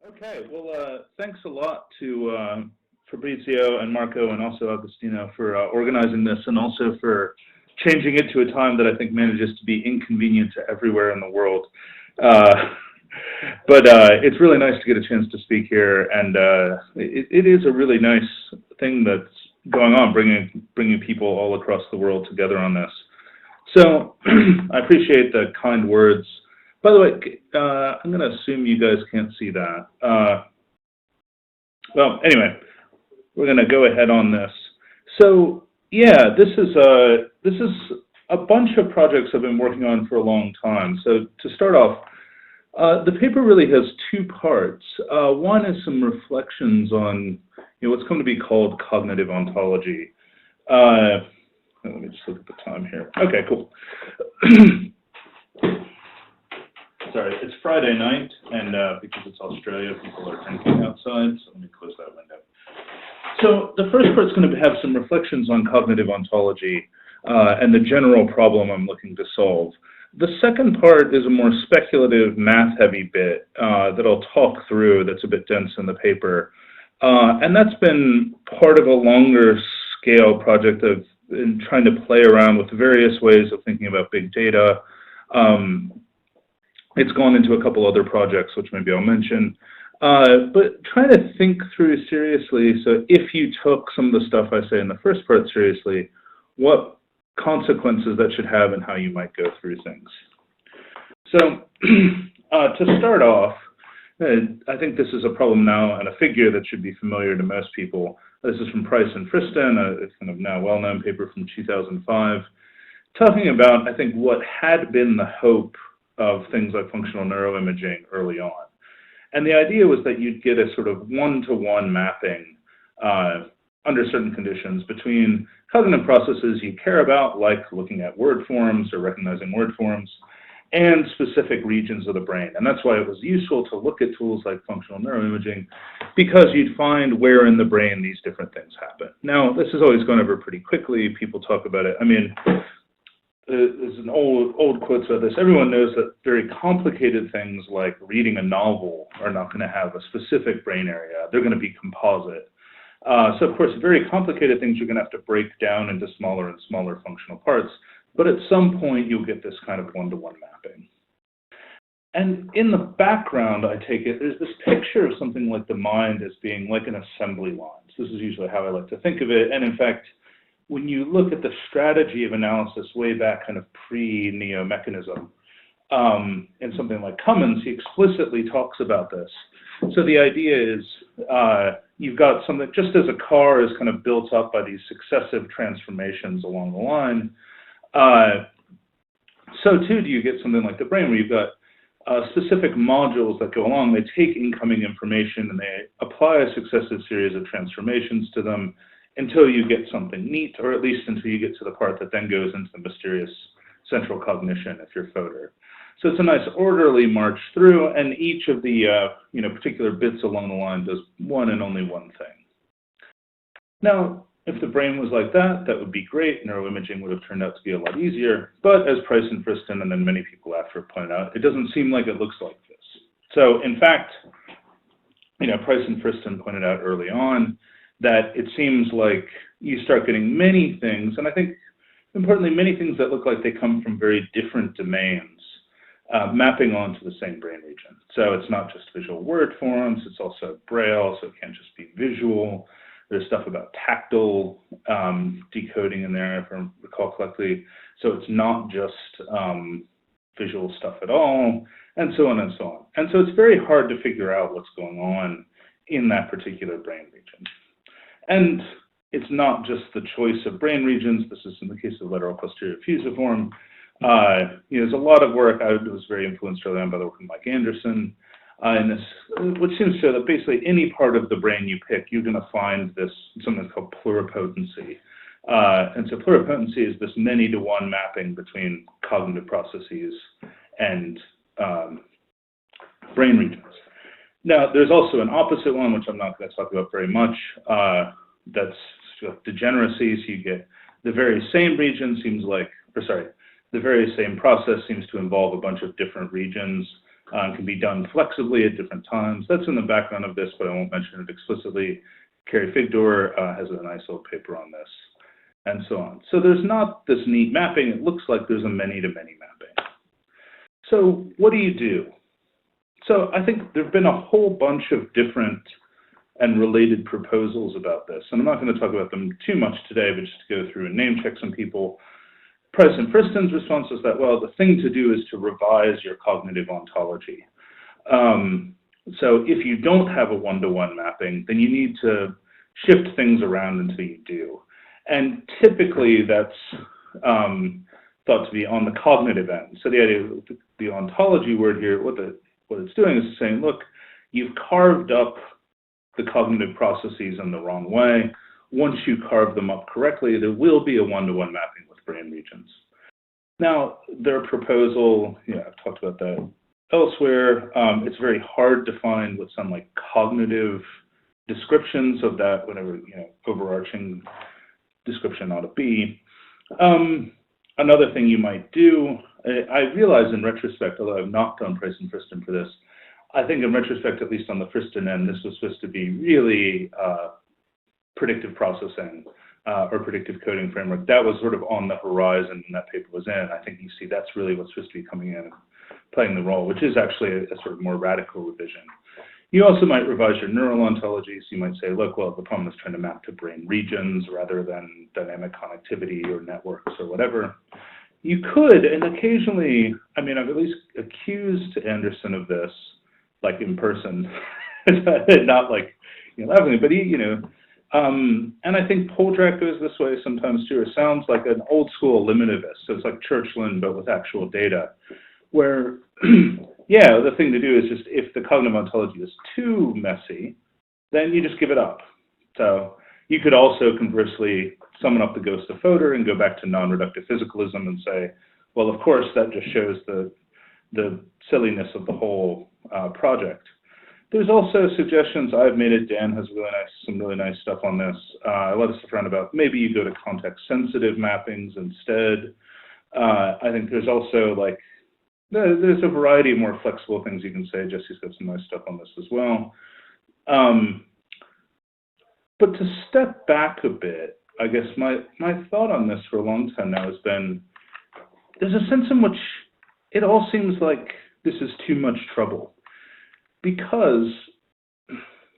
Okay, well, thanks a lot to Fabrizio and Marco and also Agostino for organizing this and also for changing it to a time that I think manages to be inconvenient to everywhere in the world. Uh, but it's really nice to get a chance to speak here, and it is a really nice thing that's going on, bringing people all across the world together on this. So I appreciate the kind words. By the way, I'm going to assume you guys can't see that. Well, anyway, we're going to go ahead on this. So yeah, this is a bunch of projects I've been working on for a long time. So to start off, the paper really has two parts. One is some reflections on what's come to be called cognitive ontology. Let me just look at the time here. Okay, cool. Sorry, it's Friday night, and because it's Australia, people are drinking outside, so let me close that window. So the first part's going to have some reflections on cognitive ontology and the general problem I'm looking to solve. The second part is a more speculative, math-heavy bit that I'll talk through that's a bit dense in the paper. And that's been part of a longer scale project of trying to play around with various ways of thinking about big data. It's gone into a couple other projects, which maybe I'll mention. But trying to think through seriously, so if you took some of the stuff I say in the first part seriously, what consequences that should have and how you might go through things. So to start off, I think this is a problem now and a figure that should be familiar to most people. This is from Price and Friston, a kind of now well-known paper from 2005, talking about, I think, what had been the hope of things like functional neuroimaging early on. And the idea was that you'd get a sort of one-to-one mapping under certain conditions between cognitive processes you care about, like looking at word forms or recognizing word forms, and specific regions of the brain. And that's why it was useful to look at tools like functional neuroimaging, because you'd find where in the brain these different things happen. Now, this is always gone over pretty quickly. People talk about it. I mean, there's an old quote about this. Everyone knows that very complicated things like reading a novel are not going to have a specific brain area. They're going to be composite. So, of course, very complicated things you're going to have to break down into smaller and smaller functional parts. But at some point, you'll get this kind of one-to-one mapping. And in the background, I take it, there's this picture of something like the mind as being like an assembly line. So this is usually how I like to think of it. And in fact, when you look at the strategy of analysis way back kind of pre-neo-mechanism, in something like Cummins, he explicitly talks about this. So the idea is you've got something, just as a car is kind of built up by these successive transformations along the line, so too do you get something like the brain, where you've got specific modules that go along. They take incoming information and they apply a successive series of transformations to them until you get something neat, or at least until you get to the part that then goes into the mysterious central cognition if you're Fodor. So it's a nice orderly march through, and each of the particular bits along the line does one and only one thing. Now, if the brain was like that, that would be great. Neuroimaging would have turned out to be a lot easier. But as Price and Friston and then many people after have pointed out, it doesn't seem like it looks like this. So in fact, Price and Friston pointed out early on that it seems like you start getting many things, and I think importantly, many things that look like they come from very different domains, mapping onto the same brain region. So it's not just visual word forms, it's also Braille, so it can't just be visual. There's stuff about tactile decoding in there, if I recall correctly. So it's not just visual stuff at all, and so on and so on. And so it's very hard to figure out what's going on in that particular brain region. And it's not just the choice of brain regions. This is in the case of lateral posterior fusiform. There's a lot of work. I was very influenced early on by the work of Mike Anderson. And this, which seems to show that basically any part of the brain you pick, you're going to find this, something called pluripotency. And so pluripotency is this many-to-one mapping between cognitive processes and brain regions. Now, there's also an opposite one, which I'm not going to talk about very much. That's degeneracy. So you get the very same region the very same process seems to involve a bunch of different regions. can be done flexibly at different times. That's in the background of this, but I won't mention it explicitly. Carrie Figdor has a nice little paper on this, and so on. So there's not this neat mapping. It looks like there's a many-to-many mapping. So what do you do? So I think there have been a whole bunch of different and related proposals about this, and I'm not going to talk about them too much today, but just to go through and name check some people. President Friston's response was that, well, the thing to do is to revise your cognitive ontology. So if you don't have a one-to-one mapping, then you need to shift things around until you do. And typically that's thought to be on the cognitive end. So the idea of the ontology word here, what it's doing is saying, look, you've carved up the cognitive processes in the wrong way. Once you carve them up correctly, there will be a one-to-one mapping with brain regions. Now, their proposal, I've talked about that elsewhere. It's very hard to find what some like cognitive descriptions of that, whatever overarching description ought to be. Another thing you might do, I realize in retrospect, although I've not done Price and Friston for this, I think in retrospect, at least on the Friston end, this was supposed to be really predictive processing or predictive coding framework. That was sort of on the horizon when that paper was in. I think you see that's really what's supposed to be coming in and playing the role, which is actually a sort of more radical revision. You also might revise your neural ontologies. You might say, look, well, the problem is trying to map to brain regions rather than dynamic connectivity or networks or whatever. You could, and occasionally, I've at least accused Anderson of this, like in person, not like laughing, but and I think Poldrak goes this way sometimes too. It sounds like an old school limitivist, so it's like Churchland but with actual data, where the thing to do is just if the cognitive ontology is too messy, then you just give it up. So you could also conversely summon up the ghost of Fodor and go back to non-reductive physicalism and say, well, of course that just shows the silliness of the whole project. There's also suggestions, I've made it, Dan has some really nice stuff on this. A lot of stuff around about maybe you go to context-sensitive mappings instead. I think there's also there's a variety of more flexible things you can say. Jesse's got some nice stuff on this as well. But to step back a bit, I guess my thought on this for a long time now has been, there's a sense in which it all seems like this is too much trouble, because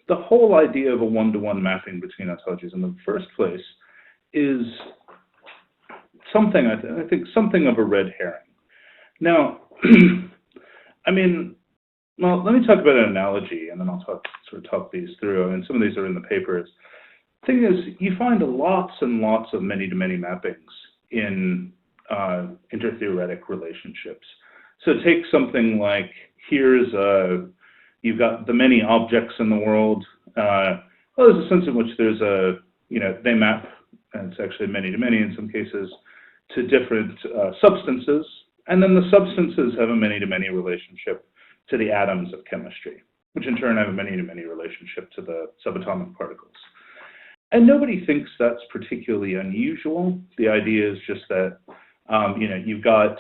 the whole idea of a one-to-one mapping between ontologies in the first place is something, I think something of a red herring. Now, well, let me talk about an analogy, and then I'll talk these through, and some of these are in the papers. The thing is, you find lots and lots of many-to-many mappings in intertheoretic relationships. So take something like, you've got the many objects in the world. There's a sense in which there's they map, and it's actually many-to-many in some cases, to different substances. And then the substances have a many-to-many relationship to the atoms of chemistry, which in turn have a many-to-many relationship to the subatomic particles. And nobody thinks that's particularly unusual. The idea is just that, you've got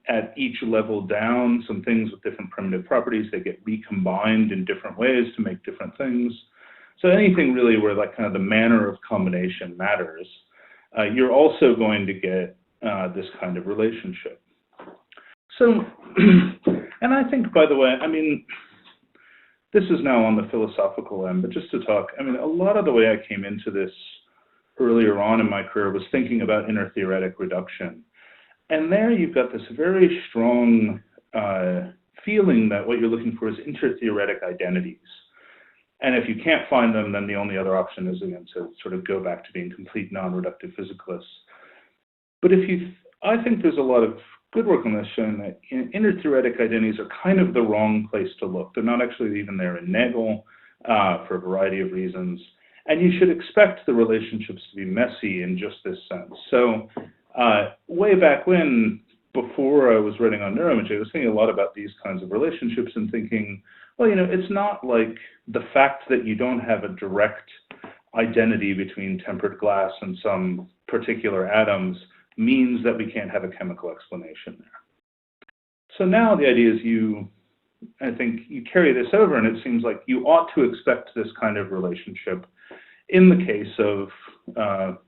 at each level down some things with different primitive properties. They get recombined in different ways to make different things. So anything really where kind of the manner of combination matters, you're also going to get this kind of relationship. So, and I think, by the way, this is now on the philosophical end, but just to talk, a lot of the way I came into this earlier on in my career was thinking about intertheoretic reduction. And there you've got this very strong feeling that what you're looking for is intertheoretic identities. And if you can't find them, then the only other option is, again, to sort of go back to being complete non-reductive physicalists. But I think there's a lot of good work on this showing that intertheoretic identities are kind of the wrong place to look. They're not actually even there in Nagel for a variety of reasons. And you should expect the relationships to be messy in just this sense. So way back when, before I was writing on neuroimaging, I was thinking a lot about these kinds of relationships and thinking, well, it's not like the fact that you don't have a direct identity between tempered glass and some particular atoms means that we can't have a chemical explanation there. So now the idea is you I think you carry this over, and it seems like you ought to expect this kind of relationship in the case of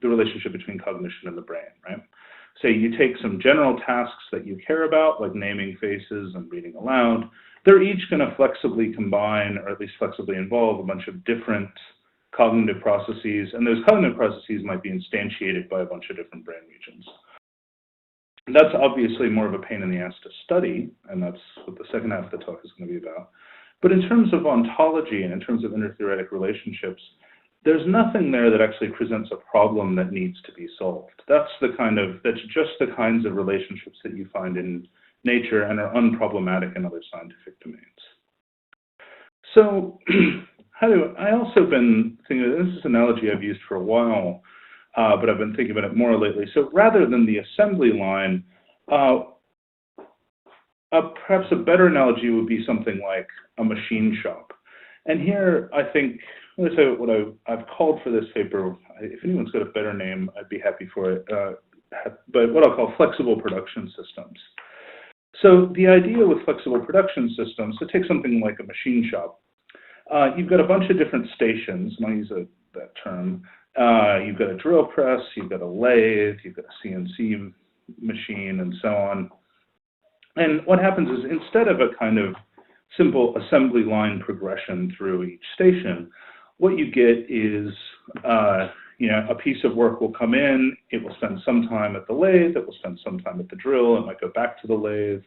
the relationship between cognition and the brain, right? Say you take some general tasks that you care about, like naming faces and reading aloud. They're each going to flexibly combine, or at least flexibly involve, a bunch of different cognitive processes, and those cognitive processes might be instantiated by a bunch of different brain regions. That's obviously more of a pain in the ass to study, and that's what the second half of the talk is going to be about. But in terms of ontology and in terms of intertheoretic relationships, there's nothing there that actually presents a problem that needs to be solved. That's just the kinds of relationships that you find in nature and are unproblematic in other scientific domains. So I also been thinking, this is an analogy I've used for a while, but I've been thinking about it more lately. So rather than the assembly line, perhaps a better analogy would be something like a machine shop. And here, I think, let me say what I've called for this paper. If anyone's got a better name, I'd be happy for it. But what I'll call flexible production systems. So the idea with flexible production systems, so take something like a machine shop. You've got a bunch of different stations, and I'll use that term. You've got a drill press, you've got a lathe, you've got a CNC machine, and so on. And what happens is, instead of a kind of simple assembly line progression through each station, what you get is, a piece of work will come in, it will spend some time at the lathe, it will spend some time at the drill, it might go back to the lathe.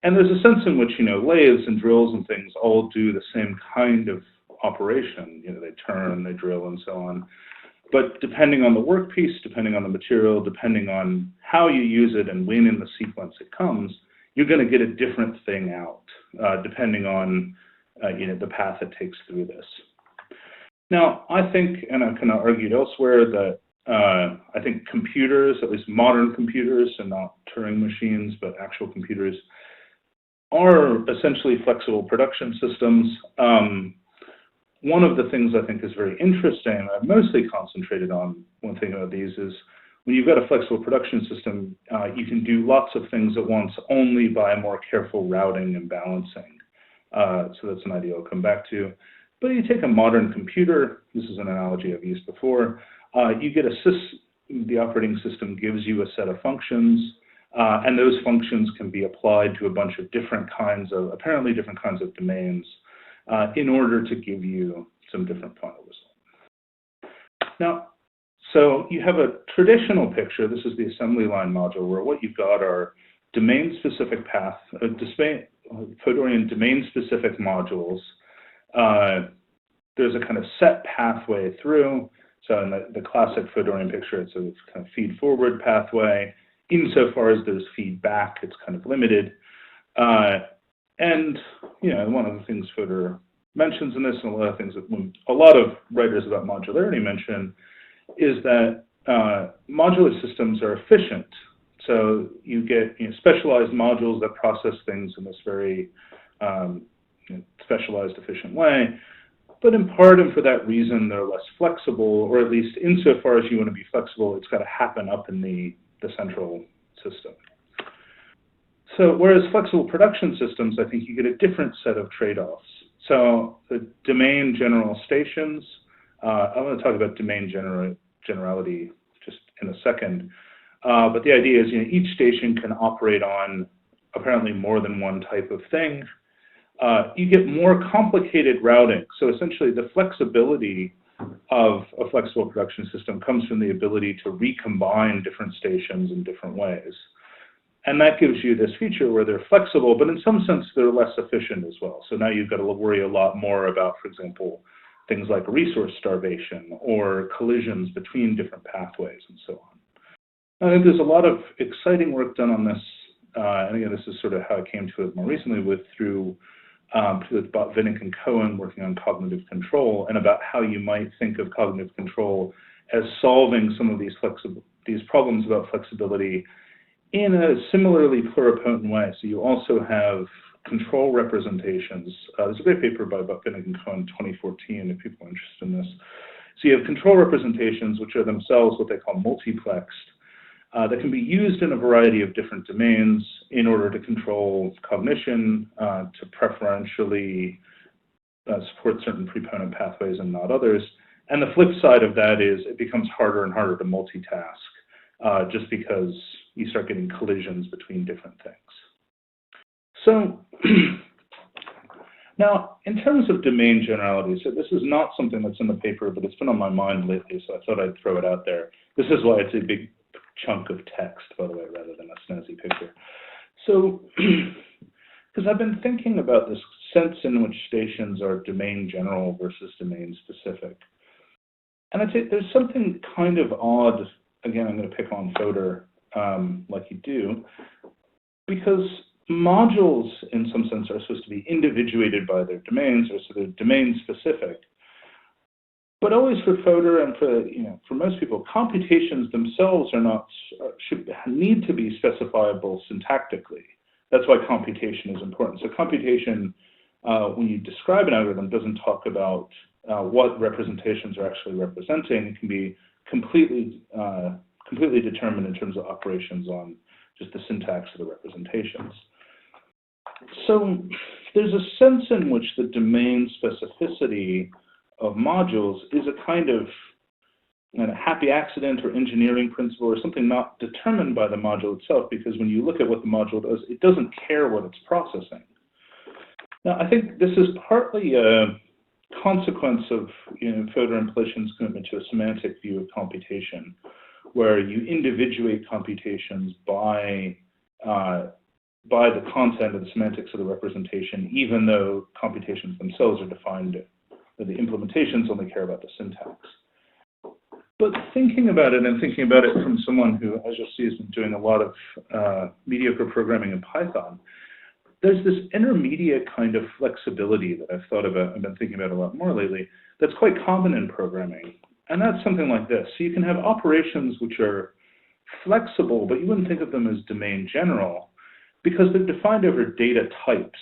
And there's a sense in which, lathes and drills and things all do the same kind of operation. They turn, they drill, and so on. But depending on the workpiece, depending on the material, depending on how you use it and when in the sequence it comes, you're going to get a different thing out, depending on the path it takes through this. Now, I think, and I've kind of argued elsewhere, that I think computers, at least modern computers, and not Turing machines, but actual computers, are essentially flexible production systems. One of the things I think is very interesting, and I've mostly concentrated on when thinking about these, is when you've got a flexible production system, you can do lots of things at once only by more careful routing and balancing. So that's an idea I'll come back to. But you take a modern computer, this is an analogy I've used before, you get the operating system gives you a set of functions, and those functions can be applied to a bunch of apparently different kinds of domains in order to give you some different final result. Now, so you have a traditional picture, this is the assembly line module, where what you've got are domain-specific Fodorian domain-specific modules. There's a kind of set pathway through. So in the classic Fodorian picture, it's a kind of feed-forward pathway. Insofar as there's feedback, it's kind of limited. And one of the things Fodor mentions in this, and a lot of writers about modularity mention, is that modular systems are efficient. So you get specialized modules that process things in this very specialized, efficient way. But in part, and for that reason, they're less flexible, or at least insofar as you want to be flexible, it's got to happen up in the central system. So whereas flexible production systems, I think you get a different set of trade-offs. So the domain general stations, I want to talk about domain generality just in a second. But the idea is, each station can operate on apparently more than one type of thing. You get more complicated routing. So essentially, the flexibility of a flexible production system comes from the ability to recombine different stations in different ways. And that gives you this feature where they're flexible, but in some sense, they're less efficient as well. So now you've got to worry a lot more about, for example, things like resource starvation or collisions between different pathways and so on. I think there's a lot of exciting work done on this. And again, this is sort of how I came to it more recently through Vinnick and Cohen working on cognitive control, and about how you might think of cognitive control as solving some of these problems about flexibility in a similarly pluripotent way. So you also have control representations. There's a great paper by Vinnick and Cohen in 2014, if people are interested in this. So you have control representations, which are themselves what they call multiplexed, that can be used in a variety of different domains, in order to control cognition, to preferentially support certain preponent pathways and not others. And the flip side of that is it becomes harder and harder to multitask, just because you start getting collisions between different things. So now, in terms of domain generality, so this is not something that's in the paper, but it's been on my mind lately, so I thought I'd throw it out there. This is why it's a big chunk of text, by the way, rather than a snazzy picture. So, because I've been thinking about this sense in which stations are domain general versus domain specific. And I'd say there's something kind of odd, again, I'm going to pick on Fodor like you do, because modules, in some sense, are supposed to be individuated by their domains, or so they're domain specific. But always for Fodor and for most people, computations themselves should need to be specifiable syntactically. That's why computation is important. So computation, when you describe an algorithm, doesn't talk about what representations are actually representing. It can be completely determined in terms of operations on just the syntax of the representations. So there's a sense in which the domain specificity of modules is a kind of happy accident or engineering principle or something not determined by the module itself, because when you look at what the module does, it doesn't care what it's processing. Now, I think this is partly a consequence of Fodor and Plishin's commitment to a semantic view of computation, where you individuate computations by the content of the semantics of the representation, even though computations themselves are defined, the implementations only care about the syntax. But thinking about it, and thinking about it from someone who, as you'll see, has been doing a lot of mediocre programming in Python, there's this intermediate kind of flexibility that I've been thinking about a lot more lately, that's quite common in programming. And that's something like this. So you can have operations which are flexible, but you wouldn't think of them as domain general, because they're defined over data types.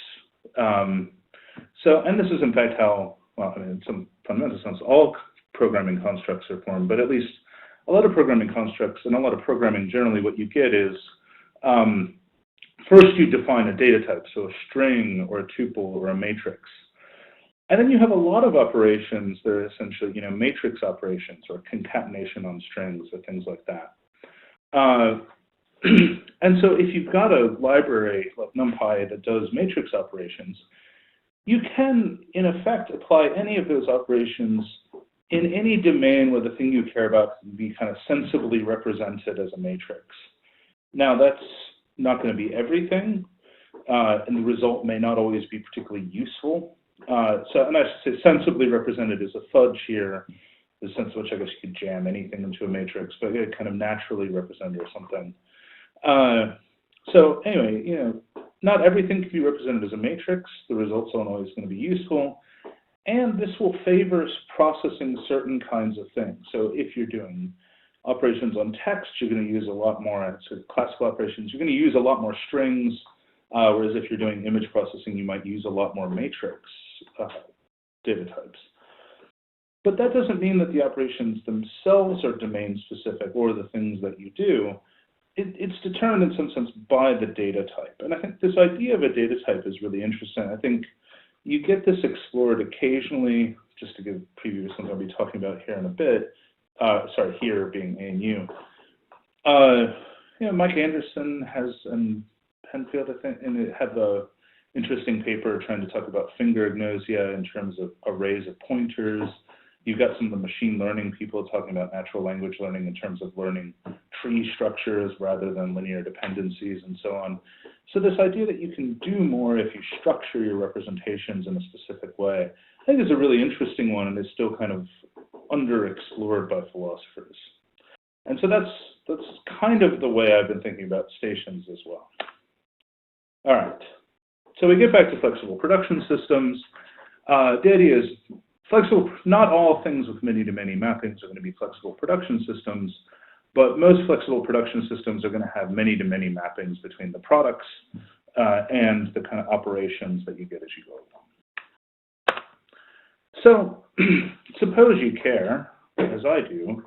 And this is in fact how, well, I mean, in some fundamental sense, all programming constructs are formed, but at least a lot of programming constructs and a lot of programming generally, what you get is, first you define a data type, so a string or a tuple or a matrix. And then you have a lot of operations that are essentially, matrix operations or concatenation on strings or things like that. And so if you've got a library like NumPy that does matrix operations, you can, in effect, apply any of those operations in any domain where the thing you care about can be kind of sensibly represented as a matrix. Now, that's not going to be everything, and the result may not always be particularly useful. And I should say sensibly represented is a fudge here, the sense in which I guess you could jam anything into a matrix, but it kind of naturally represented or something. So anyway, not everything can be represented as a matrix. The results aren't always going to be useful. And this will favor processing certain kinds of things. So if you're doing operations on text, you're going to use a lot more, sort of classical operations, you're going to use a lot more strings, whereas if you're doing image processing, you might use a lot more matrix data types. But that doesn't mean that the operations themselves are domain specific or the things that you do. It's determined in some sense by the data type. And I think this idea of a data type is really interesting. I think you get this explored occasionally, just to give a preview of something I'll be talking about here in a bit. Sorry, here being ANU. Mike Anderson has, and Penfield, I think, and it had the interesting paper trying to talk about finger agnosia in terms of arrays of pointers. You've got some of the machine learning people talking about natural language learning in terms of learning tree structures rather than linear dependencies and so on. So this idea that you can do more if you structure your representations in a specific way, I think is a really interesting one and is still kind of underexplored by philosophers. And so that's kind of the way I've been thinking about stations as well. All right, so we get back to flexible production systems. The idea is flexible, not all things with many-to-many mappings are going to be flexible production systems, but most flexible production systems are going to have many-to-many mappings between the products and the kind of operations that you get as you go along. So suppose you care, as I do,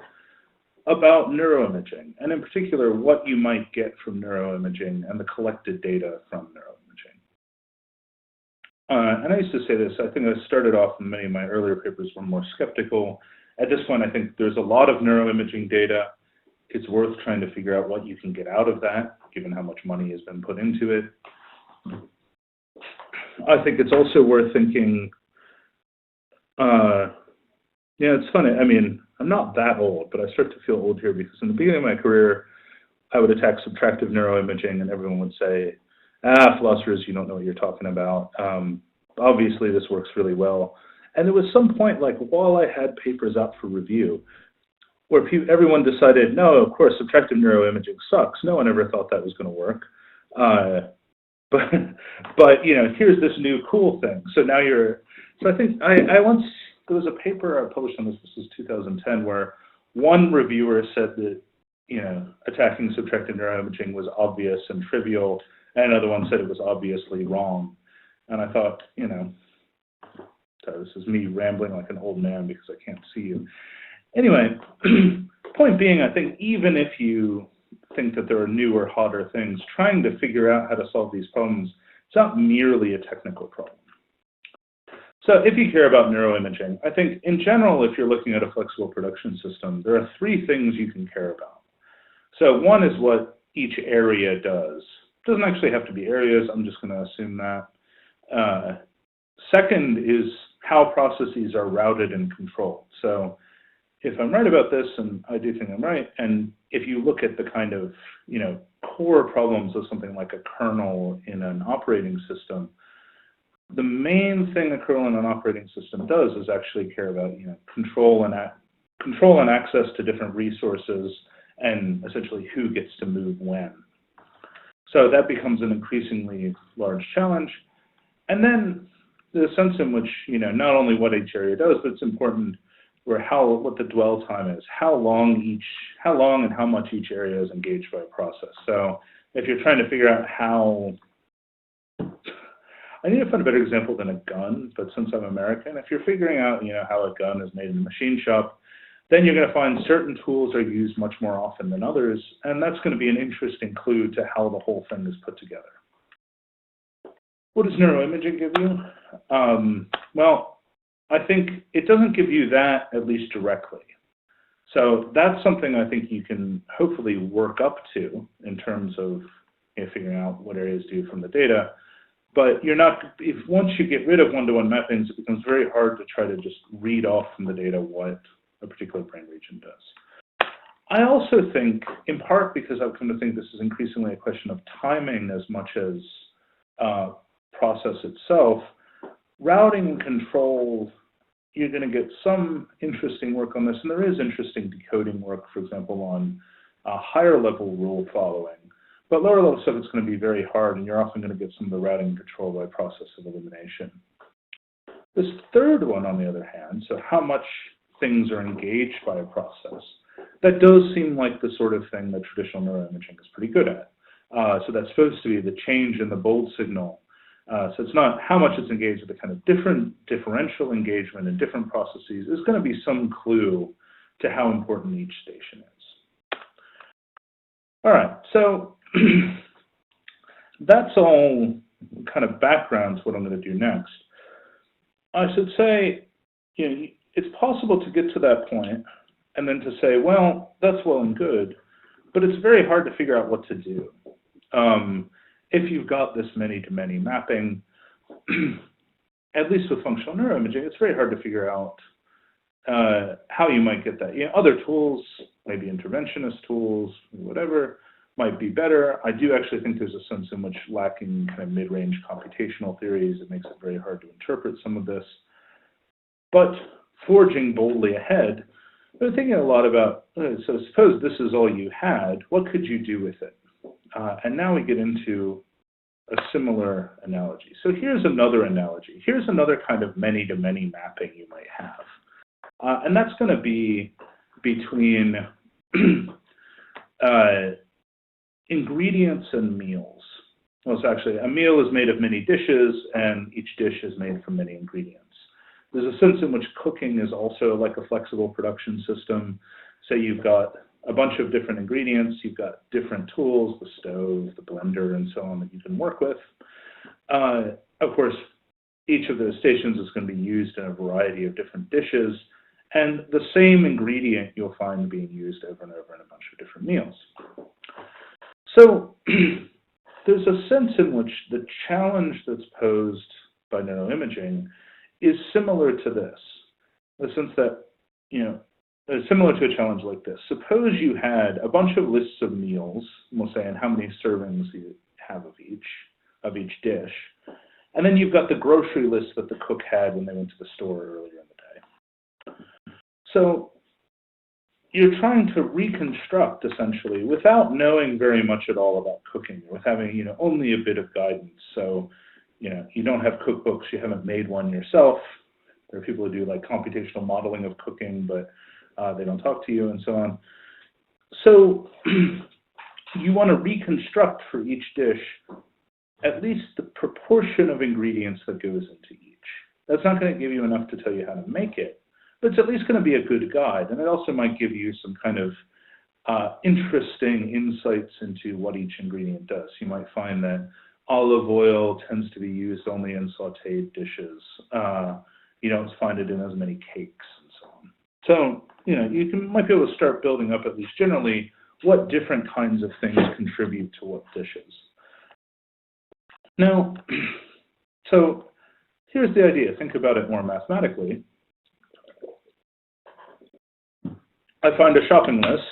about neuroimaging, and in particular, what you might get from neuroimaging and the collected data from neuroimaging. And I used to say this, I think I started off in many of my earlier papers were more skeptical. At this point, I think there's a lot of neuroimaging data. It's worth trying to figure out what you can get out of that, given how much money has been put into it. I think it's also worth thinking, yeah, it's funny. I mean, I'm not that old, but I start to feel old here because in the beginning of my career, I would attack subtractive neuroimaging and everyone would say, philosophers, you don't know what you're talking about. Obviously, this works really well. And there was some point, like while I had papers out for review, where everyone decided, no, of course, subtractive neuroimaging sucks. No one ever thought that was going to work. But you know, here's this new cool thing. So now so I think I once, there was a paper I published on this was 2010, where one reviewer said that, you know, attacking subtractive neuroimaging was obvious and trivial, and another one said it was obviously wrong. And I thought, you know, so this is me rambling like an old man because I can't see you. Anyway, point being, I think even if you think that there are newer, hotter things, trying to figure out how to solve these problems, it's not merely a technical problem. So if you care about neuroimaging, I think in general, if you're looking at a flexible production system, there are three things you can care about. So one is what each area does. It doesn't actually have to be areas, I'm just going to assume that. Second is how processes are routed and controlled. So if I'm right about this, and I do think I'm right, and if you look at the kind of, you know, core problems of something like a kernel in an operating system, the main thing a kernel in an operating system does is actually care about, you know, control and access to different resources and essentially who gets to move when. So that becomes an increasingly large challenge. And then the sense in which, you know, not only what each area does, but it's important where what the dwell time is, how long and how much each area is engaged by a process. So if you're trying to figure out how, I need to find a better example than a gun, but since I'm American, if you're figuring out, you know, how a gun is made in a machine shop, then you're going to find certain tools are used much more often than others, and that's going to be an interesting clue to how the whole thing is put together. What does neuroimaging give you? Well, I think it doesn't give you that, at least directly. So that's something I think you can hopefully work up to in terms of, you know, figuring out what areas do from the data. But you're not, once you get rid of one-to-one mappings, it becomes very hard to try to just read off from the data what a particular brain region does. I also think, in part because I've come to think this is increasingly a question of timing as much as process itself, routing and control, you're going to get some interesting work on this, and there is interesting decoding work, for example, on higher level rule following. But lower level stuff, it's going to be very hard, and you're often going to get some of the routing and control by process of elimination. This third one, on the other hand, so how much things are engaged by a process, that does seem like the sort of thing that traditional neuroimaging is pretty good at. So that's supposed to be the change in the bold signal. So it's not how much it's engaged with the kind of differential engagement in different processes. There's going to be some clue to how important each station is. All right, so that's all kind of background to what I'm going to do next. I should say, you know, it's possible to get to that point and then to say, well, that's well and good, but it's very hard to figure out what to do. If you've got this many-to-many mapping, at least with functional neuroimaging, it's very hard to figure out how you might get that. You know, other tools, maybe interventionist tools, whatever, might be better. I do actually think there's a sense in which lacking kind of mid-range computational theories, it makes it very hard to interpret some of this. But forging boldly ahead, we're thinking a lot about, so suppose this is all you had, what could you do with it? And now we get into a similar analogy. So here's another analogy. Here's another kind of many-to-many mapping you might have. And that's going to be between ingredients and meals. Well, it's actually, a meal is made of many dishes, and each dish is made from many ingredients. There's a sense in which cooking is also like a flexible production system. So you've got a bunch of different ingredients. You've got different tools, the stove, the blender, and so on that you can work with. Of course, each of those stations is going to be used in a variety of different dishes, and the same ingredient you'll find being used over and over in a bunch of different meals. So there's a sense in which the challenge that's posed by neuroimaging is similar to this, in the sense that, similar to a challenge like this. Suppose you had a bunch of lists of meals, we'll say, and how many servings you have of each dish, and then you've got the grocery list that the cook had when they went to the store earlier in the day. So you're trying to reconstruct, essentially, without knowing very much at all about cooking, with having, only a bit of guidance. So, you don't have cookbooks, you haven't made one yourself. There are people who do like computational modeling of cooking, but they don't talk to you and so on. So you want to reconstruct for each dish at least the proportion of ingredients that goes into each. That's not going to give you enough to tell you how to make it, but it's at least going to be a good guide. And it also might give you some kind of interesting insights into what each ingredient does. You might find that olive oil tends to be used only in sauteed dishes. You don't find it in as many cakes and so on. So, might be able to start building up, at least generally, what different kinds of things contribute to what dishes. Now, so here's the idea. Think about it more mathematically. I find a shopping list.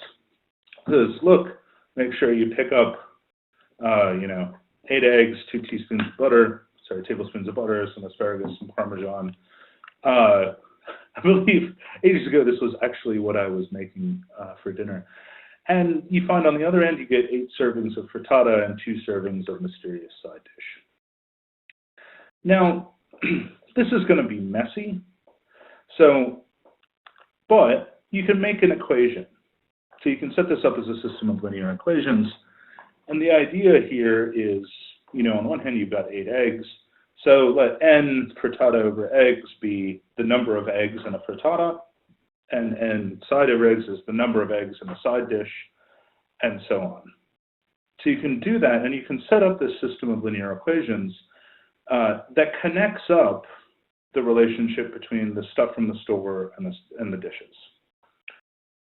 It says, look, make sure you pick up, 8 eggs, 2 tablespoons of butter, some asparagus, some Parmesan. I believe ages ago this was actually what I was making for dinner. And you find on the other end you get 8 servings of frittata and 2 servings of mysterious side dish. Now, this is going to be messy, but you can make an equation. So you can set this up as a system of linear equations. And the idea here is, on one hand you've got 8 eggs. So let n frittata over eggs be the number of eggs in a frittata, and n side over eggs is the number of eggs in a side dish, and so on. So you can do that, and you can set up this system of linear equations that connects up the relationship between the stuff from the store and the dishes.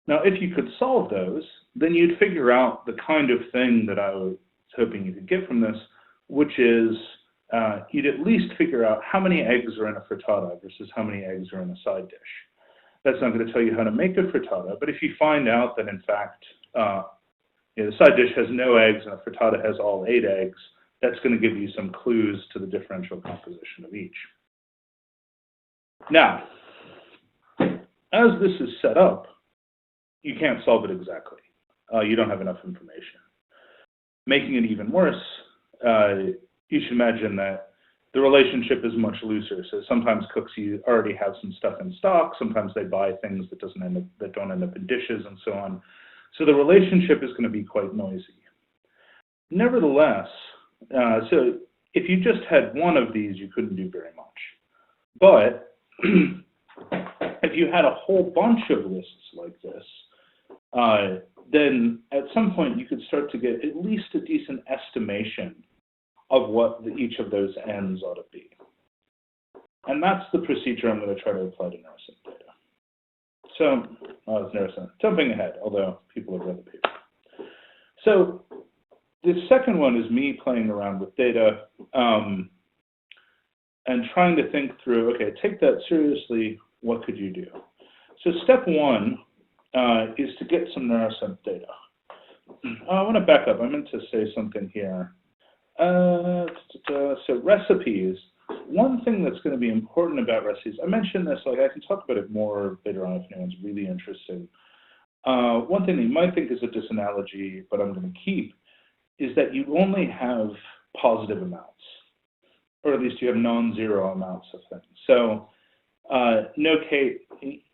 Now, if you could solve those, then you'd figure out the kind of thing that I was hoping you could get from this, which is you'd at least figure out how many eggs are in a frittata versus how many eggs are in a side dish. That's not going to tell you how to make a frittata, but if you find out that, in fact, the side dish has no eggs and a frittata has all 8 eggs, that's going to give you some clues to the differential composition of each. Now, as this is set up, you can't solve it exactly. You don't have enough information. Making it even worse, you should imagine that the relationship is much looser. So sometimes cooks already have some stuff in stock. Sometimes they buy things that don't end up in dishes and so on. So the relationship is going to be quite noisy. Nevertheless, so if you just had one of these, you couldn't do very much. But if you had a whole bunch of lists like this, then at some point you could start to get at least a decent estimation of what each of those ends ought to be. And that's the procedure I'm going to try to apply to neurosync data. So, it's neurosync. Jumping ahead, although people have read the paper. So, the second one is me playing around with data and trying to think through, okay, take that seriously, what could you do? So step one is to get some neurosync data. I want to back up. I meant to say something here. So recipes, one thing that's going to be important about recipes, I mentioned this, I can talk about it more later on if anyone's really interested. One thing that you might think is a disanalogy, but I'm going to keep, is that you only have positive amounts, or at least you have non-zero amounts of things. So no cake,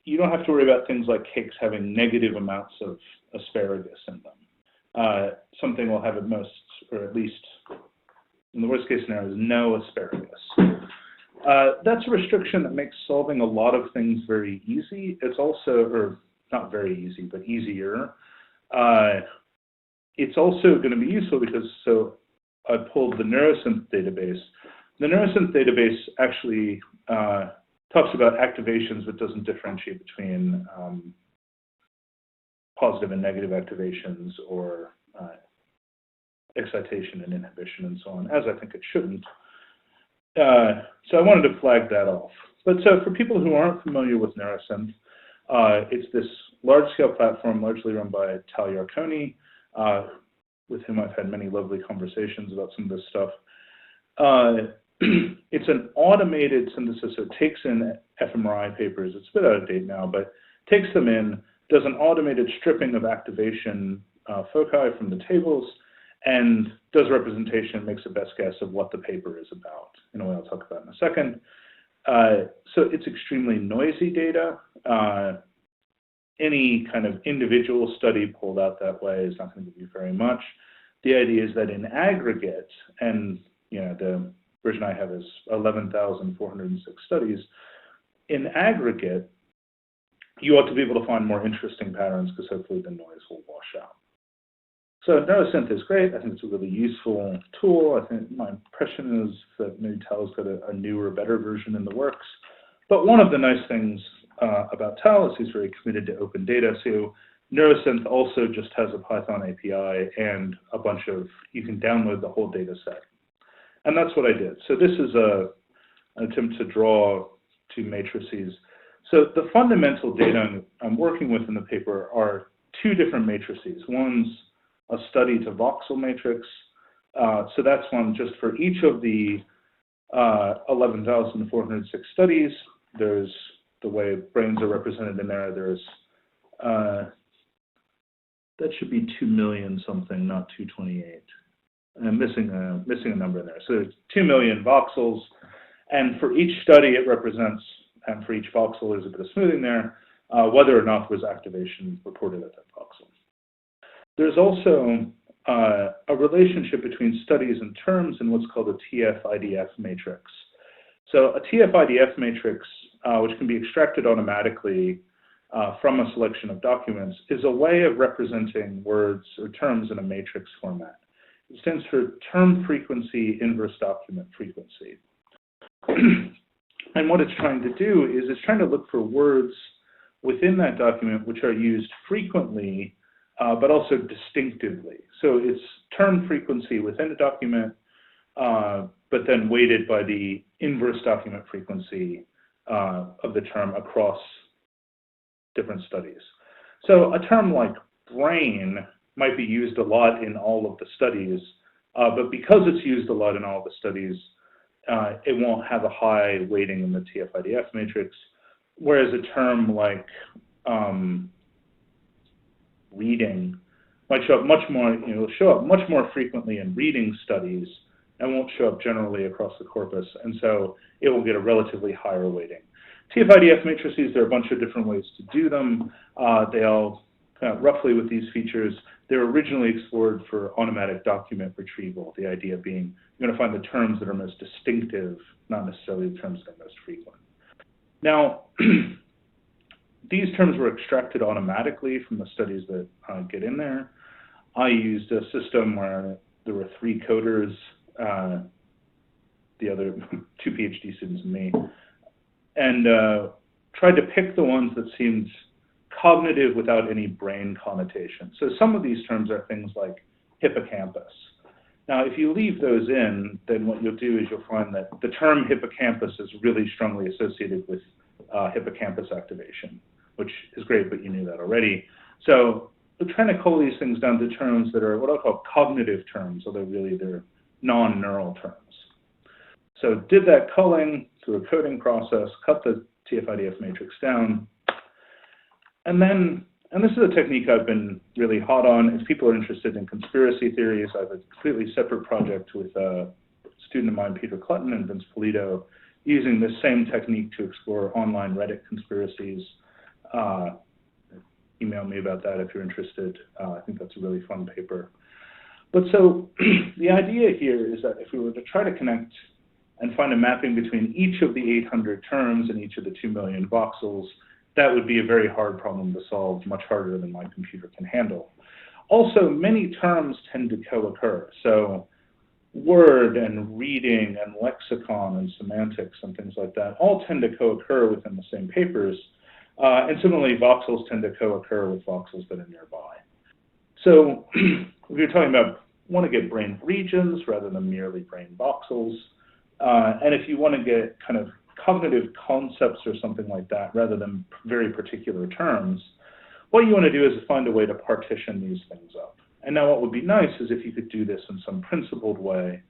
you don't have to worry about things like cakes having negative amounts of asparagus in them. Something will have at most, or at least in the worst case scenario, is no asparagus. That's a restriction that makes solving a lot of things very easy. It's also, or not very easy, but easier. It's also going to be useful because, so I pulled the Neurosynth database. The Neurosynth database actually talks about activations, but doesn't differentiate between positive and negative activations or excitation and inhibition and so on, as I think it shouldn't. So I wanted to flag that off. But so for people who aren't familiar with Neurosynth, it's this large-scale platform largely run by Tal Yarkoni, with whom I've had many lovely conversations about some of this stuff. It's an automated synthesis, so it takes in fMRI papers. It's a bit out of date now, but takes them in, does an automated stripping of activation foci from the tables, and does representation, makes a best guess of what the paper is about, in a way I'll talk about in a second. So it's extremely noisy data. Any kind of individual study pulled out that way is not going to give you very much. The idea is that in aggregate, and the version I have is 11,406 studies, in aggregate, you ought to be able to find more interesting patterns because hopefully the noise will wash out. So Neurosynth is great. I think it's a really useful tool. I think my impression is that maybe Tal's got a newer, better version in the works. But one of the nice things about Tal is he's very committed to open data. So Neurosynth also just has a Python API and a bunch of, you can download the whole data set. And that's what I did. So this is an attempt to draw two matrices. So the fundamental data I'm working with in the paper are two different matrices. One's a study to voxel matrix. So that's one just for each of the 11,406 studies. There's the way brains are represented in there. There's, that should be 2 million something, not 228. I'm missing a number in there. So there's 2 million voxels. And for each study, it represents, and for each voxel, there's a bit of smoothing there, whether or not there was activation reported at that voxel. There's also a relationship between studies and terms in what's called a TF-IDF matrix. So a TF-IDF matrix, which can be extracted automatically from a selection of documents, is a way of representing words or terms in a matrix format. It stands for term frequency inverse document frequency. And what it's trying to do is it's trying to look for words within that document which are used frequently, but also distinctively. So it's term frequency within a document, but then weighted by the inverse document frequency of the term across different studies. So a term like brain might be used a lot in all of the studies, but because it's used a lot in all of the studies, it won't have a high weighting in the TF-IDF matrix, whereas a term like reading might show up much more, it'll show up much more frequently in reading studies and won't show up generally across the corpus, and so it will get a relatively higher weighting. TF-IDF matrices, there are a bunch of different ways to do them. They all, roughly with these features, they were originally explored for automatic document retrieval, the idea being you're going to find the terms that are most distinctive, not necessarily the terms that are most frequent. Now, these terms were extracted automatically from the studies that get in there. I used a system where there were 3 coders, the other 2 PhD students and me, and tried to pick the ones that seemed cognitive without any brain connotation. So some of these terms are things like hippocampus. Now, if you leave those in, then what you'll do is you'll find that the term hippocampus is really strongly associated with hippocampus activation, which is great, but you knew that already. So we're trying to cull these things down to terms that are what I'll call cognitive terms, although really they're non-neural terms. So did that culling through a coding process, cut the TF-IDF matrix down, and then, and this is a technique I've been really hot on. If people are interested in conspiracy theories, I have a completely separate project with a student of mine, Peter Clutton and Vince Polito, using this same technique to explore online Reddit conspiracies. Email me about that if you're interested. I think that's a really fun paper. But so the idea here is that if we were to try to connect and find a mapping between each of the 800 terms and each of the 2 million voxels, that would be a very hard problem to solve, much harder than my computer can handle. Also, many terms tend to co-occur. So word and reading and lexicon and semantics and things like that all tend to co-occur within the same papers. And similarly, voxels tend to co-occur with voxels that are nearby. So if you're talking about want to get brain regions rather than merely brain voxels, and if you want to get kind of cognitive concepts or something like that rather than very particular terms, what you want to do is find a way to partition these things up. And now what would be nice is if you could do this in some principled way.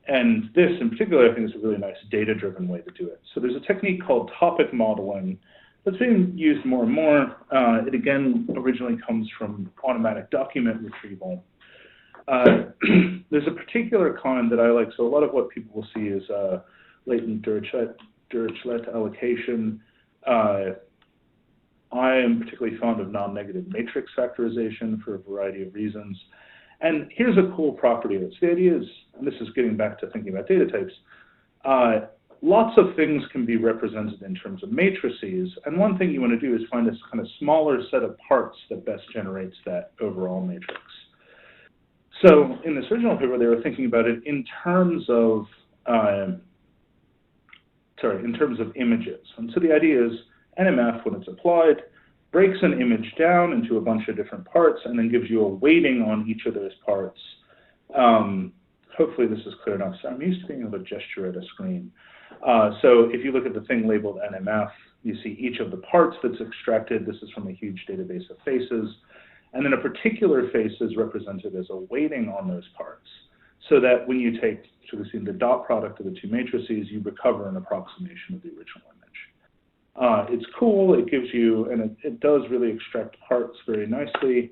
And this in particular, I think, is a really nice data-driven way to do it. So there's a technique called topic modeling that's being used more and more. It again originally comes from automatic document retrieval. There's a particular kind that I like. So a lot of what people will see is latent Dirichlet allocation. I am particularly fond of non-negative matrix factorization for a variety of reasons. And here's a cool property of it. So the idea is, and this is getting back to thinking about data types, lots of things can be represented in terms of matrices. And one thing you want to do is find this kind of smaller set of parts that best generates that overall matrix. So in this original paper, they were thinking about it in terms of, images. And so the idea is NMF, when it's applied, breaks an image down into a bunch of different parts and then gives you a weighting on each of those parts. Hopefully this is clear enough. So I'm used to being able to gesture at a screen. So if you look at the thing labeled NMF, you see each of the parts that's extracted. This is from a huge database of faces. And then a particular face is represented as a weighting on those parts, so that when you take, so we've seen the dot product of the two matrices, you recover an approximation of the original image. It's cool, it gives you, and it does really extract parts very nicely.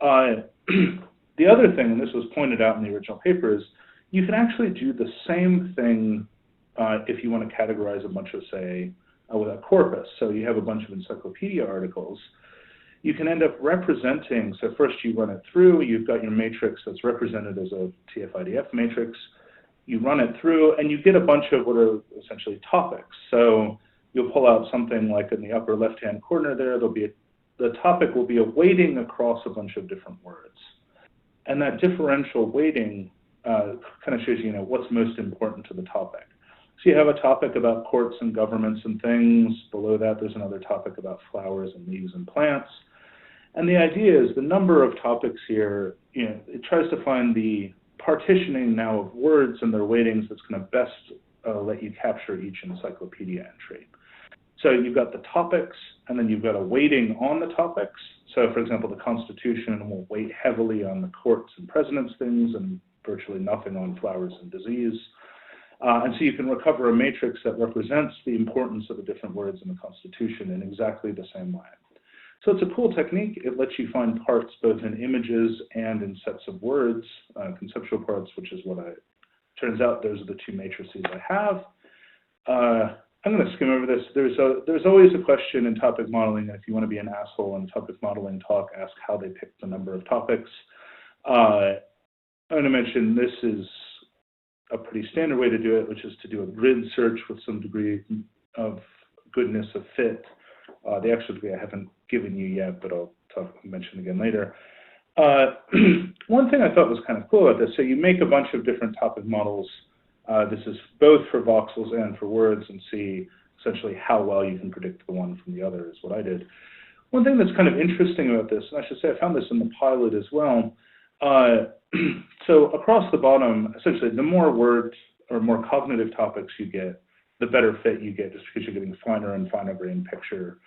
The other thing, and this was pointed out in the original paper, is you can actually do the same thing if you want to categorize a bunch of, say, with a corpus. So you have a bunch of encyclopedia articles. You can end up representing, so first you run it through, you've got your matrix that's represented as a TF-IDF matrix, you run it through, and you get a bunch of what are essentially topics. So you'll pull out something like in the upper left-hand corner there, the topic will be a weighting across a bunch of different words. And that differential weighting kind of shows you, what's most important to the topic. So you have a topic about courts and governments and things. Below that, there's another topic about flowers and leaves and plants. And the idea is the number of topics here, it tries to find the partitioning now of words and their weightings that's going to best let you capture each encyclopedia entry. So you've got the topics, and then you've got a weighting on the topics. So for example, the Constitution will weight heavily on the courts and presidents things and virtually nothing on flowers and disease. And so you can recover a matrix that represents the importance of the different words in the Constitution in exactly the same way. So it's a cool technique. It lets you find parts both in images and in sets of words, conceptual parts, which is what turns out those are the two matrices I have. I'm going to skim over this. There's always a question in topic modeling, and if you want to be an asshole in topic modeling talk, ask how they picked the number of topics. I'm going to mention this is a pretty standard way to do it, which is to do a grid search with some degree of goodness of fit. The extra degree I haven't given you yet, but I'll mention again later. One thing I thought was kind of cool about this, so you make a bunch of different topic models. This is both for voxels and for words, and see essentially how well you can predict the one from the other is what I did. One thing that's kind of interesting about this, and I should say I found this in the pilot as well, so across the bottom, essentially the more words or more cognitive topics you get, the better fit you get, just because you're getting a finer and finer grained picture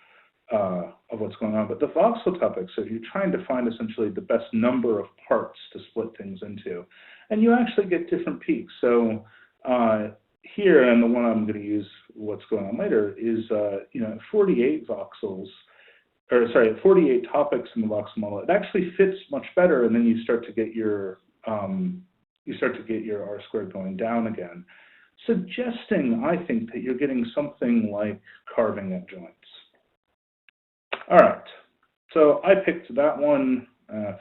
of what's going on. But the voxel topics, so you're trying to find essentially the best number of parts to split things into, and you actually get different peaks. So here, and the one I'm going to use what's going on later, is 48 voxels, or sorry, 48 topics in the voxel model. It actually fits much better, and then you start to get your R squared going down again, suggesting, I think, that you're getting something like carving at joints. All right, so I picked that one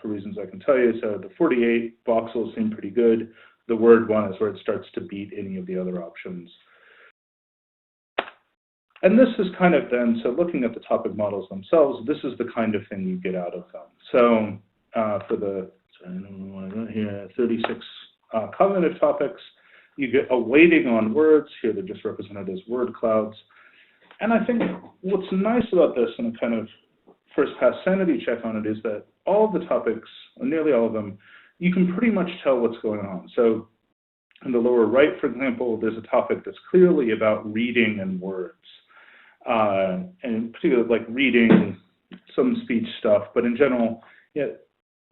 for reasons I can tell you. So the 48 voxels seem pretty good. The word one is where it starts to beat any of the other options. And this is kind of then, so looking at the topic models themselves, this is the kind of thing you get out of them. So for the, sorry, I don't want to go here, 36 cognitive topics. You get a weighting on words. Here they're just represented as word clouds. And I think what's nice about this, and a kind of first pass sanity check on it, is that all of the topics, or nearly all of them, you can pretty much tell what's going on. So in the lower right, for example, there's a topic that's clearly about reading and words, and particularly like reading, some speech stuff, but in general, yeah,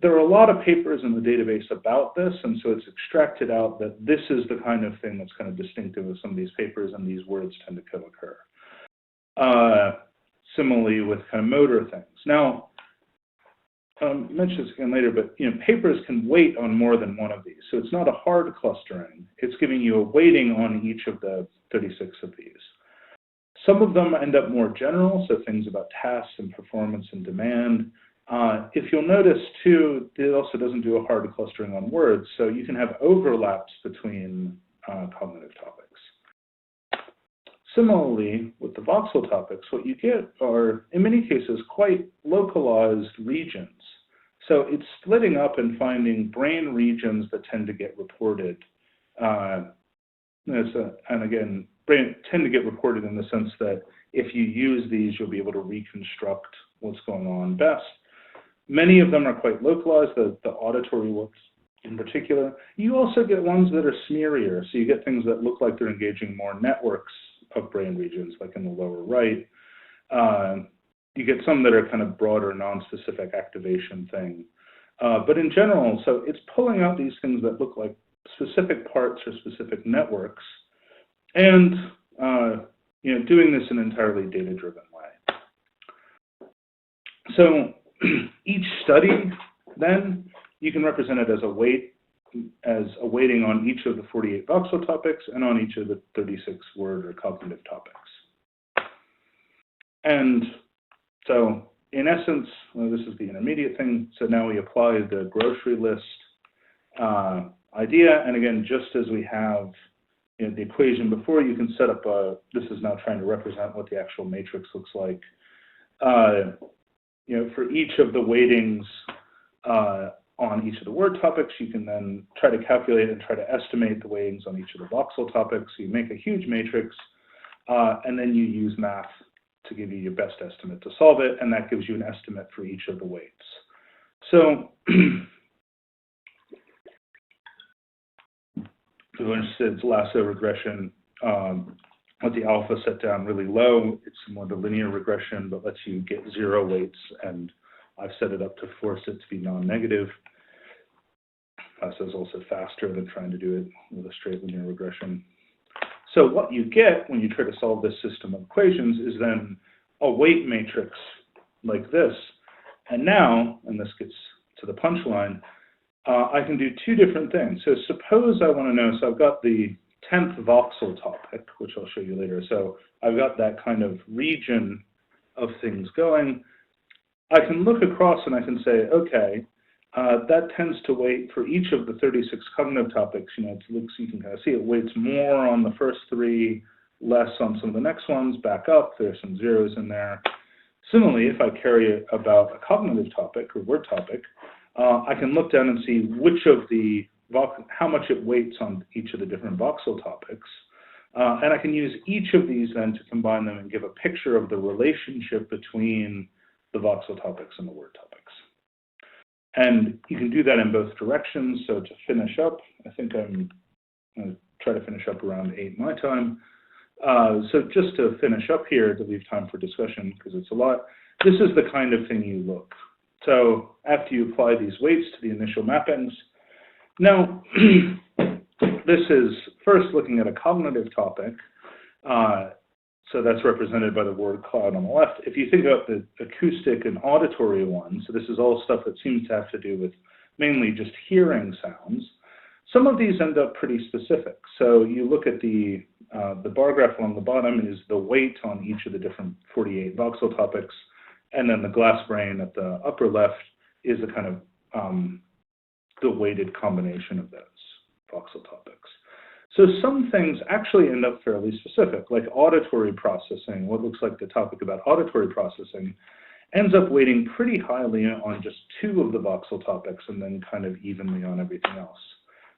there are a lot of papers in the database about this, and so it's extracted out that this is the kind of thing that's kind of distinctive of some of these papers, and these words tend to co-occur. Similarly with kind of motor things. Now, I'll mention this again later, but papers can weight on more than one of these. So it's not a hard clustering. It's giving you a weighting on each of the 36 of these. Some of them end up more general, so things about tasks and performance and demand. If you'll notice too, it also doesn't do a hard clustering on words, so you can have overlaps between cognitive topics. Similarly, with the voxel topics, what you get are, in many cases, quite localized regions. So it's splitting up and finding brain regions that tend to get reported. And again, tend to get reported in the sense that if you use these, you'll be able to reconstruct what's going on best. Many of them are quite localized, the auditory ones in particular. You also get ones that are smearier, so you get things that look like they're engaging more networks of brain regions, like in the lower right. You get some that are kind of broader, non-specific activation thing. But in general, so it's pulling out these things that look like specific parts or specific networks, and doing this in an entirely data-driven way. So each study, then, you can represent it as a weighting on each of the 48 voxel topics and on each of the 36 word or cognitive topics. And so, in essence, this is the intermediate thing. So now we apply the grocery list idea. And again, just as we have in the equation before, you can set up this is now trying to represent what the actual matrix looks like. For each of the weightings on each of the word topics, you can then try to calculate and try to estimate the weightings on each of the voxel topics. So you make a huge matrix, and then you use math to give you your best estimate to solve it, and that gives you an estimate for each of the weights. So, for instance, lasso regression, let the alpha set down really low. It's more the linear regression, but lets you get 0 weights, and I've set it up to force it to be non-negative. Lasso is also faster than trying to do it with a straight linear regression. So what you get when you try to solve this system of equations is then a weight matrix like this. And now, and this gets to the punchline, I can do 2 different things. So suppose I want to know, so I've got the 10th voxel topic, which I'll show you later. So I've got that kind of region of things going. I can look across and I can say, okay, that tends to weight for each of the 36 cognitive topics. It looks, you can kind of see it weights more on the first 3, less on some of the next ones, back up. There's some zeros in there. Similarly, if I carry about a cognitive topic or word topic, I can look down and see which of the how much it weights on each of the different voxel topics. And I can use each of these then to combine them and give a picture of the relationship between the voxel topics and the word topics. And you can do that in both directions. So to finish up, I think I'm going to try to finish up around 8 my time. So just to finish up here, to leave time for discussion, because it's a lot, this is the kind of thing you look. So after you apply these weights to the initial mappings, now this is first looking at a cognitive topic. So that's represented by the word cloud on the left. If you think about the acoustic and auditory ones, so this is all stuff that seems to have to do with mainly just hearing sounds. Some of these end up pretty specific. So you look at the bar graph along the bottom is the weight on each of the different 48 voxel topics, and then the glass brain at the upper left is a kind of the weighted combination of those voxel topics. So some things actually end up fairly specific, like auditory processing, what looks like the topic about auditory processing, ends up weighting pretty highly on just 2 of the voxel topics and then kind of evenly on everything else.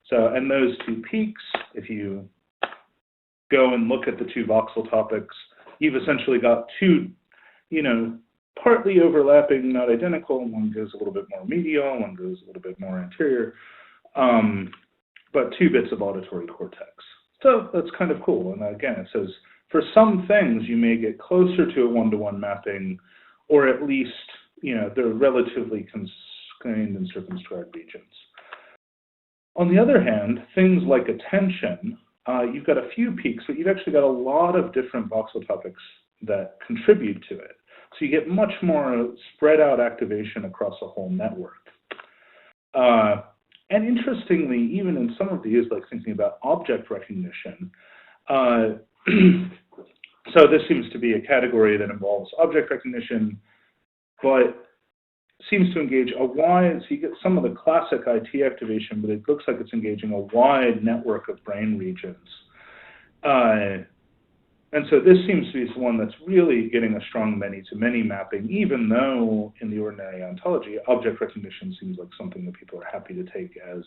So, and those 2 peaks, if you go and look at the 2 voxel topics, you've essentially got 2, partly overlapping, not identical. One goes a little bit more medial, one goes a little bit more anterior, but 2 bits of auditory cortex. So that's kind of cool. And again, it says, for some things, you may get closer to a one-to-one mapping, or at least, they're relatively constrained and circumscribed regions. On the other hand, things like attention, you've got a few peaks, but you've actually got a lot of different voxel topics that contribute to it. So you get much more spread out activation across a whole network. And interestingly, even in some of these, like thinking about object recognition, so this seems to be a category that involves object recognition, but seems to engage a wide, so you get some of the classic IT activation, but it looks like it's engaging a wide network of brain regions. And so this seems to be one that's really getting a strong many-to-many mapping, even though in the ordinary ontology, object recognition seems like something that people are happy to take as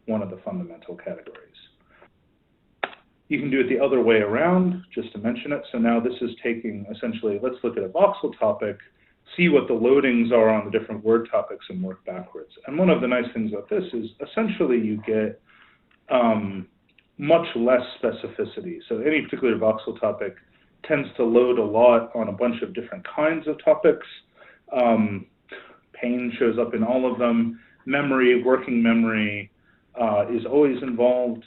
one of the fundamental categories. You can do it the other way around, just to mention it. So now this is taking, essentially, let's look at a voxel topic, see what the loadings are on the different word topics and work backwards. And one of the nice things about this is essentially you get much less specificity. So any particular voxel topic tends to load a lot on a bunch of different kinds of topics. Pain shows up in all of them. Memory, working memory is always involved.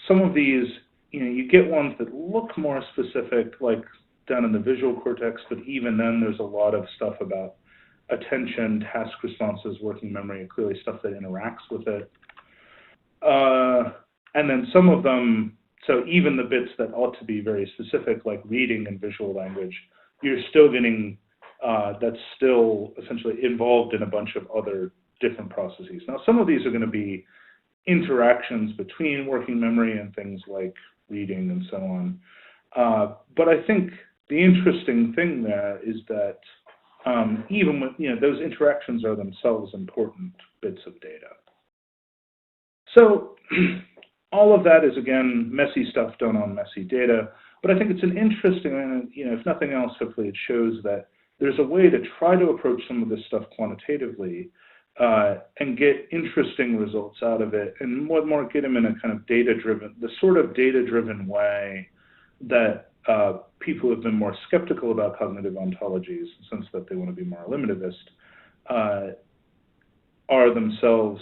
Some of these, you get ones that look more specific, like down in the visual cortex, but even then there's a lot of stuff about attention, task responses, working memory, clearly stuff that interacts with it. And then some of them, so even the bits that ought to be very specific, like reading and visual language, you're still getting, that's still essentially involved in a bunch of other different processes. Now, some of these are going to be interactions between working memory and things like reading and so on. But I think the interesting thing there is that even with, those interactions are themselves important bits of data. So all of that is, again, messy stuff done on messy data, but I think it's an interesting, if nothing else, hopefully it shows that there's a way to try to approach some of this stuff quantitatively and get interesting results out of it, and more get them in a kind of data-driven, the sort of data-driven way that people have been more skeptical about cognitive ontologies, in the sense that they want to be more eliminativist, are themselves,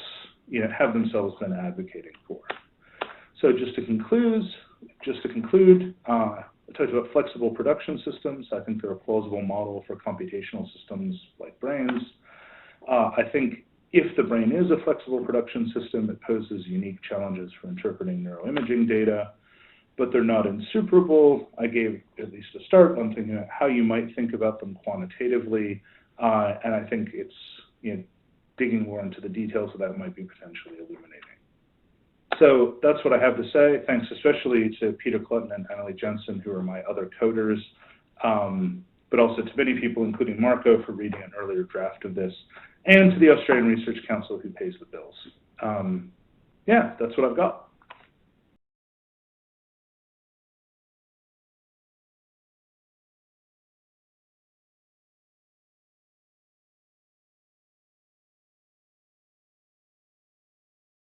have themselves been advocating for. So just to conclude, I talked about flexible production systems. I think they're a plausible model for computational systems like brains. I think if the brain is a flexible production system, it poses unique challenges for interpreting neuroimaging data, but they're not insuperable. I gave at least a start on thinking about how you might think about them quantitatively, and I think it's, digging more into the details of that might be potentially illuminating. So that's what I have to say. Thanks especially to Peter Clutton and Annalie Jensen, who are my other coders, but also to many people, including Marco, for reading an earlier draft of this, and to the Australian Research Council, who pays the bills. Yeah, that's what I've got.